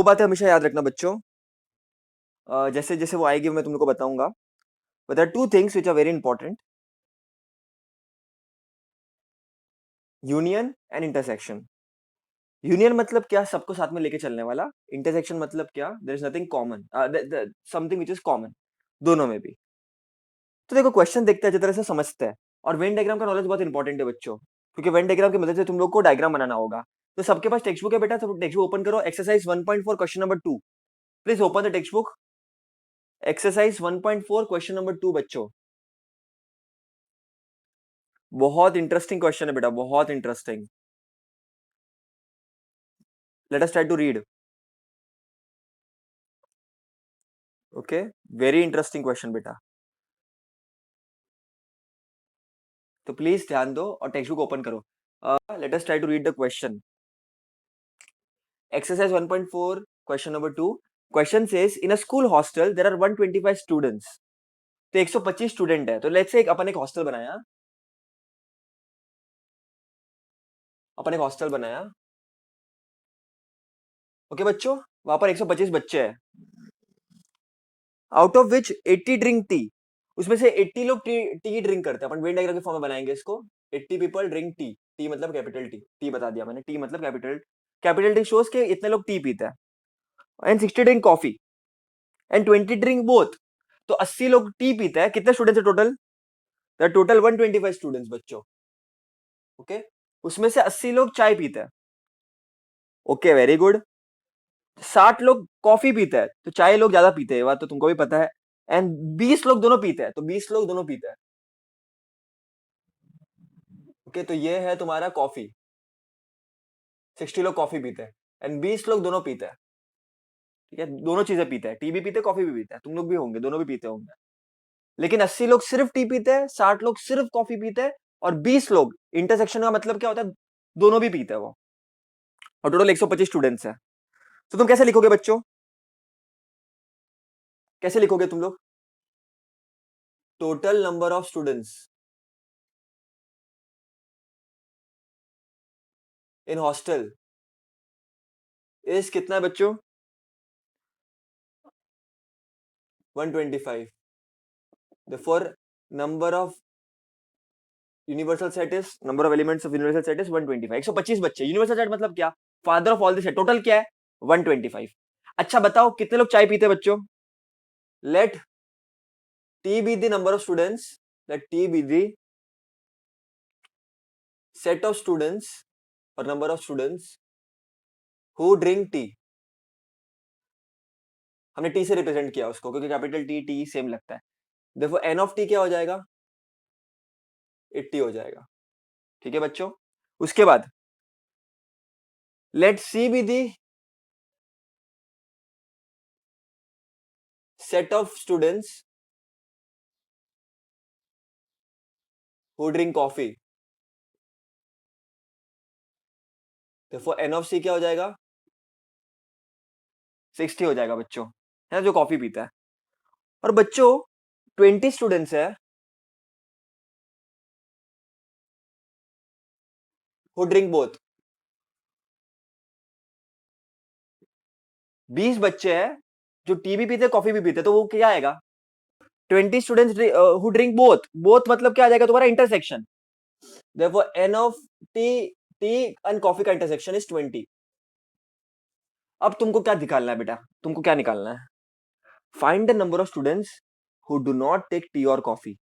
दो बातें हमेशा याद रखना बच्चों, जैसे जैसे वो आएगी मैं तुम लोग को बताऊंगा। But there are two things which are very important, union and intersection. Union मतलब क्या, सबको साथ में लेके चलने वाला। इंटरसेक्शन मतलब क्या, there is nothing common, something which is common दोनों में भी। तो देखो क्वेश्चन देखते हैं, जिस तरह से समझते हैं। और वेन डायग्राम का नॉलेज बहुत इंपॉर्टेंट है बच्चों, क्योंकि वेन डायग्राम की मदद से तुम लोग को डायग्राम बनाना होगा। तो सबके पास टेक्स्ट बुक है बेटा, तो टेक्स्ट बुक ओपन करो। Exercise 1.4 question number 2, please open the text book. Exercise 1.4 question number 2 बच्चों। बहुत इंटरेस्टिंग क्वेश्चन है बेटा, बहुत interesting. Let us try to read. Okay, very interesting question बेटा। तो प्लीज ध्यान दो और टेक्स्ट बुक ओपन करो। Let us try to read the question. Exercise 1.4 question number 2। Question says in a school hostel there are 125 students. तो 125 student है, तो let's say अपन एक हॉस्टल बनाया। अपन एक हॉस्टल बनाया, ओके बच्चों। वहां पर 125 बच्चे हैं, out of which 80 drink tea. उसमें से 80 लोग टी ड्रिंक करते हैं। अपन वेन डायग्राम के फॉर्म में बनाएंगे इसको। 80 पीपल ड्रिंक टी। टी मतलब कैपिटल टी, टी बता दिया मैंने, टी मतलब कैपिटल। कैपिटल टी शोज के इतने लोग टी पीते हैं। And 60 drink coffee and 20 drink both. तो 80 लोग टी पीते हैं। कितने स्टूडेंट्स है टोटल? टोटल 125 स्टूडेंट्स बच्चों, ओके। उसमें से 80 लोग चाय पीते हैं, ओके वेरी गुड। 60 लोग कॉफी पीते हैं, तो चाय लोग ज्यादा पीते हैं, बात तो तुमको भी पता है। एंड 20 लोग दोनों पीते हैं, तो 20 लोग दोनों पीते हैं, ओके। तो ये है तुम्हारा कॉफी। 60 लोग कॉफी पीते हैं एंड 20 लोग दोनों पीते हैं, ठीक है। दोनों चीजें पीते हैं, टी भी पीते हैं, कॉफी भी पीते हैं। तुम लोग भी होंगे, दोनों भी पीते होंगे। लेकिन 80 लोग सिर्फ टी पीते हैं, 60 लोग सिर्फ कॉफी पीते हैं, और 20 लोग, इंटरसेक्शन का मतलब क्या होता है, दोनों भी पीते हैं वो। और टोटल 125 स्टूडेंट्स है। तो तुम कैसे लिखोगे बच्चों, कैसे लिखोगे तुम लोग? Total number of students in hostel is कितना है बच्चों? 125। therefore number of universal set is, number of elements of universal set is 125। 125 बच्चे। यूनिवर्सल सेट मतलब क्या? Father of all this set. Total क्या है? 125। अच्छा बताओ कितने लोग चाय पीते हैं बच्चों? Let T be the number of students, let T be the set of students और number of students who drink tea. हमने टी से रिप्रेजेंट किया उसको, क्योंकि कैपिटल टी टी सेम लगता है। देखो एन ऑफ टी क्या हो जाएगा? 80 हो जाएगा, ठीक है बच्चों। उसके बाद let C be the set of students who drink coffee. देखो एन ऑफ सी क्या हो जाएगा? 60 हो जाएगा बच्चों, है जो कॉफी पीता है। और बच्चों 20 स्टूडेंट्स है हु ड्रिंक बोथ। 20 बच्चे हैं जो टी भी पीते कॉफी भी पीते, तो वो क्या आएगा? 20 students who drink both. Both मतलब क्या आ जाएगा तुम्हारा? Intersection. Therefore n of T, T and coffee का इंटरसेक्शन इज 20। अब तुमको क्या निकालना है बेटा, तुमको क्या निकालना है? Find the number of students who do not take tea और कॉफी,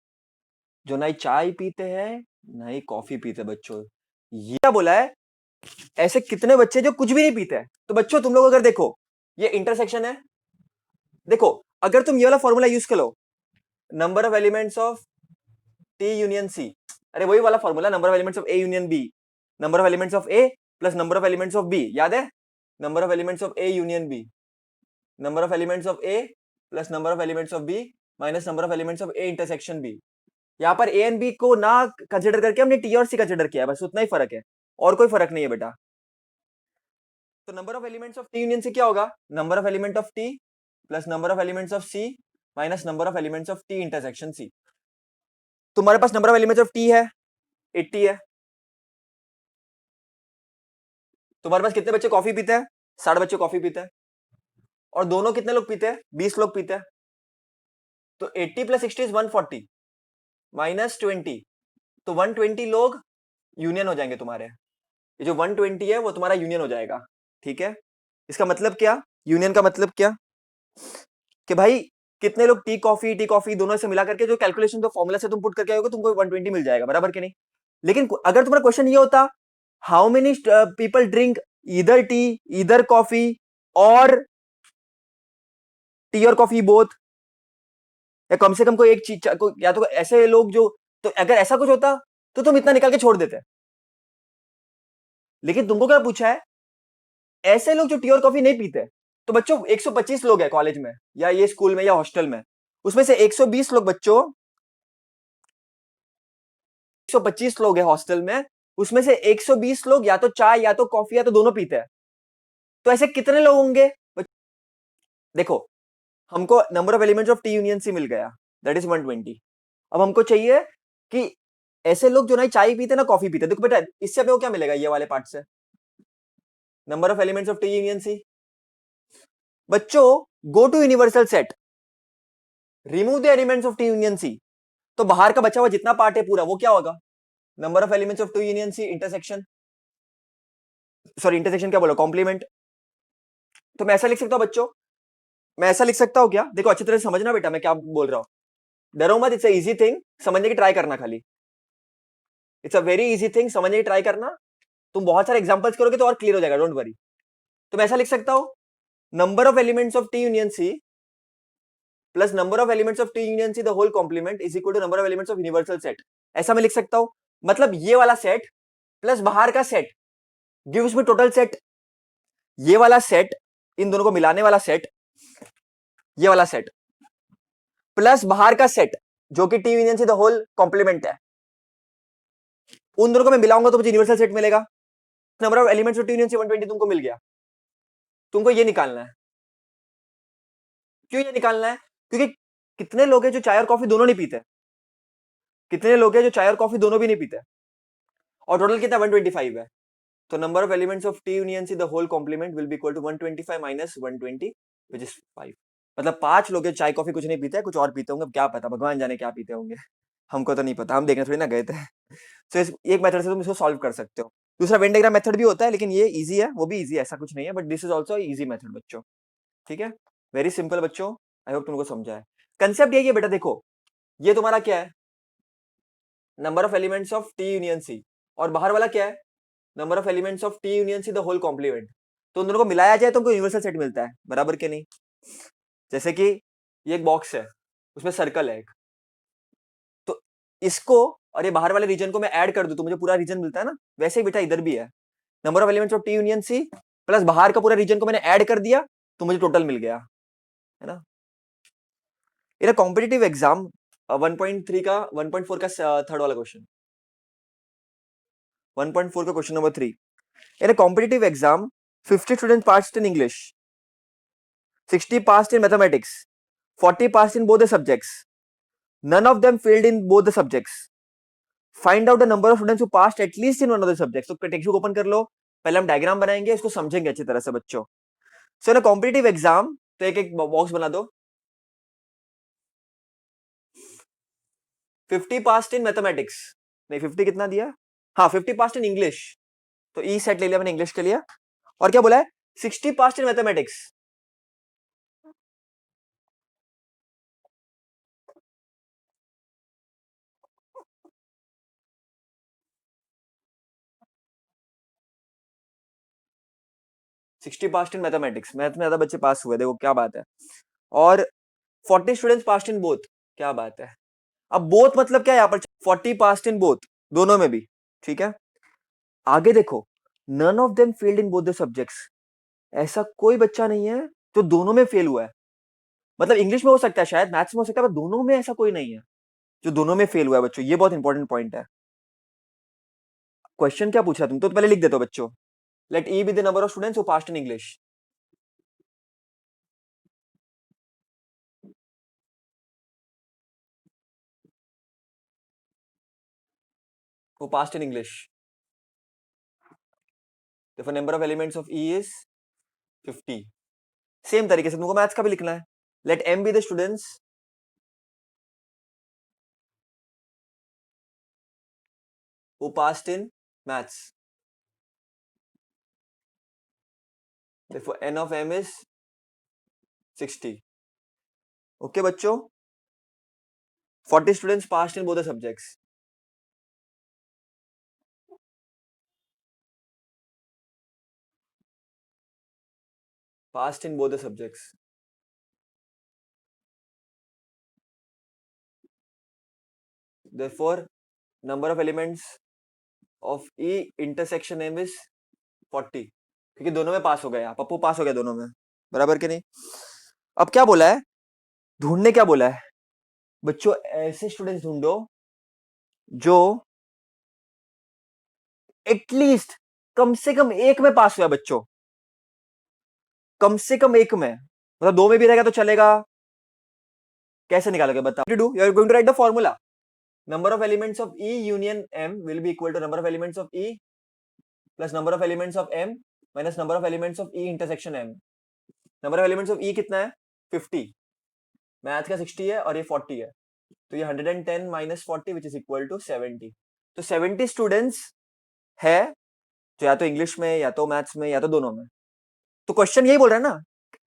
जो ना ही चाय पीते हैं ना ही कॉफी पीते बच्चों। ये क्या बोला है? ऐसे कितने बच्चे जो कुछ भी नहीं पीते हैं। तो बच्चों तुम लोग अगर देखो, ये इंटरसेक्शन है। देखो अगर तुम ये वाला फॉर्मूला यूज करो, number of elements of T union C, अरे वही वाला formula, number of elements of A union B, number of elements of A plus number of elements of B, याद है? Number of elements of A union B, number of elements of A plus number of elements of B minus number of elements of A intersection B. यहाँ पर A and B को ना consider करके हमने T और C consider किया है, बस उतना ही फर्क है, और कोई फर्क नहीं है बेटा। तो number of elements of T union C क्या होगा? Number of element of T plus number of elements of C minus number of elements of T intersection C. तुम्हारे पास number of elements of T है 80 है। तुम्हारे पास कितने बच्चे coffee पीते हैं? 60 बच्चे कॉफी पीते हैं। और दोनों कितने लोग पीते हैं? 20 लोग पीते हैं। तो 80 प्लस 60 इज 140 माइनस 20, तो 120 लोग यूनियन हो जाएंगे तुम्हारे। ये जो 120 है वो तुम्हारा यूनियन हो जाएगा। ठीक है, इसका मतलब क्या? यूनियन का मतलब क्या कि भाई कितने लोग टी कॉफी दोनों से मिला करके जो कैलकुलेशन जो फॉर्मूला से तुम पुट करके आओगे तुमको 120 मिल जाएगा, बराबर कि नहीं? लेकिन अगर तुम्हारा क्वेश्चन ये होता how many people drink either T either coffee और टी और कॉफी बोथ, या कम से कम कोई एक चीज या तो ऐसे लोग जो, तो अगर ऐसा कुछ होता तो तुम इतना निकाल के छोड़ देते। लेकिन तुमको क्या पूछा है? ऐसे लोग जो टी और कॉफी नहीं पीते। तो बच्चों 125 लोग हैं कॉलेज में या ये स्कूल में या हॉस्टल में, उसमें से 120 लोग बच्चों 125 लोग हैं हॉस्टल में, उसमें से 120 लोग या तो चाय या तो कॉफी या तो दोनों पीते हैं। तो ऐसे कितने लोग होंगे? देखो, हमको number of elements of T union C मिल गया, दैट इज 120। अब हमको चाहिए कि ऐसे लोग जो ना चाय पीते ना कॉफी पीते। देखो बेटा, इससे हमें क्या मिलेगा ये वाले पार्ट से? Number of elements of T union C. बच्चों go to universal set, remove the elements of T union C. तो बाहर का बचा हुआ जितना पार्ट है पूरा वो क्या होगा? Number of elements of T union C intersection, sorry intersection क्या बोला, कॉम्प्लीमेंट। तो मैं ऐसा लिख सकता हूं बच्चों, मैं ऐसा लिख सकता हूं क्या? देखो अच्छी तरह से समझना बेटा मैं क्या बोल रहा हूं, डरो मत, इट्स इजी थिंग, समझने की ट्राई करना खाली। It's a very easy thing, समझने की ट्राई करना। तुम बहुत सारे एग्जांपल्स करोगे तो और क्लियर हो जाएगा, डोंट वरी। तो मैं ऐसा लिख सकता हूं, number of elements of T union C plus number of elements of T union C the whole complement is equal to number of elements of universal set. ऐसा मैं लिख सकता हूं, मतलब ये वाला सेट प्लस बाहर का set gives me total set. ये वाला सेट, इन दोनों को मिलाने वाला सेट, ये वाला सेट प्लस बाहर का सेट जो कि T union C the whole complement है, उन दोनों को मैं मिलाऊंगा तो मुझे यूनिवर्सल सेट मिलेगा। Number of elements of T union C 120 तुमको मिल गया। तुमको ये निकालना है। क्यों ये निकालना है? क्योंकि कितने लोग हैं जो चाय और कॉफी दोनों नहीं पीते? कितने लोग हैं जो चाय और कॉफी दोनों भी नहीं पीते? और टोटल कितना 125 है। तो number of elements of T union C the whole complement will be equal to 125 minus 120 which is 5। मतलब 5 लोग हैं चाय कॉफी कुछ नहीं पीते, कुछ और पीते होंगे, क्या पता, भगवान जाने क्या पीते होंगे, हमको तो नहीं पता, हम देखने थोड़ी ना गए थे। तो इस एक मेथड से तुम इसको सॉल्व कर सकते हो। दूसरा वेन डायग्राम मेथड भी होता है, लेकिन ये इजी है, वो भी इजी है, ऐसा कुछ नहीं है, but this is also easy method बच्चों। ठीक है, वेरी सिंपल बच्चों, आई होप तुमको समझा है। कंसेप्ट यही है बेटा, देखो ये तुम्हारा क्या है, number of elements of T union C, और बाहर वाला क्या है, number of elements of T union C the whole complement. तो उन दोनों को मिलाया जाए तो हमको यूनिवर्सल सेट मिलता है, बराबर के नहीं? जैसे कि ये एक बॉक्स है, उसमें सर्कल है एक, तो इसको और ये बाहर वाले रीजन को मैं ऐड कर दूं तो मुझे पूरा रीजन मिलता है ना, वैसे ही बेटा इधर भी है, number of elements of T union C plus बाहर का पूरा रीजन को मैंने ऐड कर दिया तो मुझे टोटल मिल गया, है ना? इन कॉम्पिटिटिव एग्जाम 1.3 का 1.4 का थर्ड वाला क्वेश्चन, 1.4 का question number 3। In a competitive exam, 50 students passed in English, 60 passed in mathematics, 40 passed in both the subjects. None of them failed in both the subjects. Find out the number of students who passed at least in one of the subjects. तो text book open कर लो, पहले हम diagram बनाएंगे, इसको समझेंगे अच्छी तरह से बच्चों। सो इन कॉम्पिटिटिव एग्जाम, तो एक एक बॉक्स बना दो। 50 पास्ट इन मैथमेटिक्स, नहीं 50 कितना दिया, हाँ 50 पास्ट इन इंग्लिश, तो ई सेट ले लिया मैंने इंग्लिश के लिए। और क्या बोला है, 60 past in mathematics, 60 past in mathematics, math में ज्यादा बच्चे पास हुए, देखो क्या बात है। और 40 स्टूडेंट्स पास्ट इन बोथ, क्या बात है। अब बोथ मतलब क्या है यहाँ पर, 40 पास्ट इन बोथ, दोनों में भी, ठीक है। आगे देखो, none of them failed in both the subjects, ऐसा कोई बच्चा नहीं है जो दोनों में फेल हुआ है। मतलब इंग्लिश में हो सकता है, शायद मैथ्स में हो सकता है, पर दोनों में ऐसा कोई नहीं है जो दोनों में फेल हुआ है बच्चों, ये बहुत इंपॉर्टेंट पॉइंट है। क्वेश्चन क्या पूछा तुम तो पहले लिख देते हो बच्चों, let E be the number of students who passed in English, who passed in English, therefore number of elements of E is 50, same तरीके से तुमको मैथ्स का भी लिखना है. Let m be the students who passed in maths. Therefore n of m is 60. Okay बच्चों, 40 students passed in both the subjects. Passed in both the subjects. Therefore number of elements of E intersection m is 40. क्योंकि दोनों में पास हो गया, पप्पू पास हो गया दोनों में, बराबर के नहीं. अब क्या बोला है, ढूंढने क्या बोला है बच्चों, ऐसे स्टूडेंट्स ढूंढो जो एटलीस्ट कम से कम एक में पास हुआ बच्चों, कम से कम एक में, मतलब दो में भी रहेगा तो चलेगा. कैसे निकालोगे बताओ. You are going to write the formula. Number of elements of E union M will be equal to number of elements of E plus number of elements of M minus number of elements of E intersection M. Number of elements of E कितना है 50, math का 60 है और ये 40 है, तो ये 110 minus 40 which is equal to 70. तो 70 स्टूडेंट्स है जो या तो इंग्लिश में या तो मैथ्स में या तो दोनों में. तो क्वेश्चन यही बोल रहा है ना,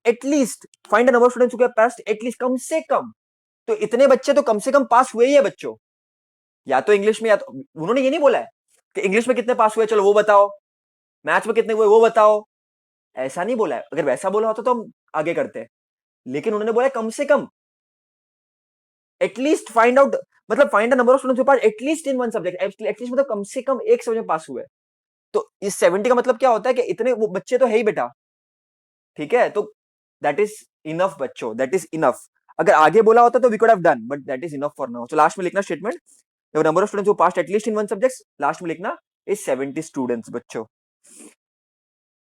at least find the number of students who have passed, at least कम से कम. तो इतने बच्चे तो कम से कम पास हुए ही है बच्चों, या तो इंग्लिश में या तो, उन्होंने ये नहीं बोला है कि इंग्लिश में कितने पास हुए चलो वो बताओ, मैथ्स में कितने हुए वो बताओ, ऐसा नहीं बोला है. अगर वैसा बोला होता तो हम आगे करते हैं, लेकिन उन्होंने बोला कम से कम, एटलीस्ट फाइंड आउट, मतलब find the number of students who pass at least in one subject. At least मतलब कम से कम एक सब्जेक्ट में पास हुए. तो इस 70 का मतलब क्या होता है कि इतने वो बच्चे तो है ही बेटा, ठीक है. तो दैट इज इनफ बच्चों, दैट इज इनफ. अगर आगे बोला होता तो we could have done, but that is enough for now. तो लास्ट में लिखना statement, the number of students who passed atleast in one subjects, last में लिखना इज 70 स्टूडेंट्स बच्चों.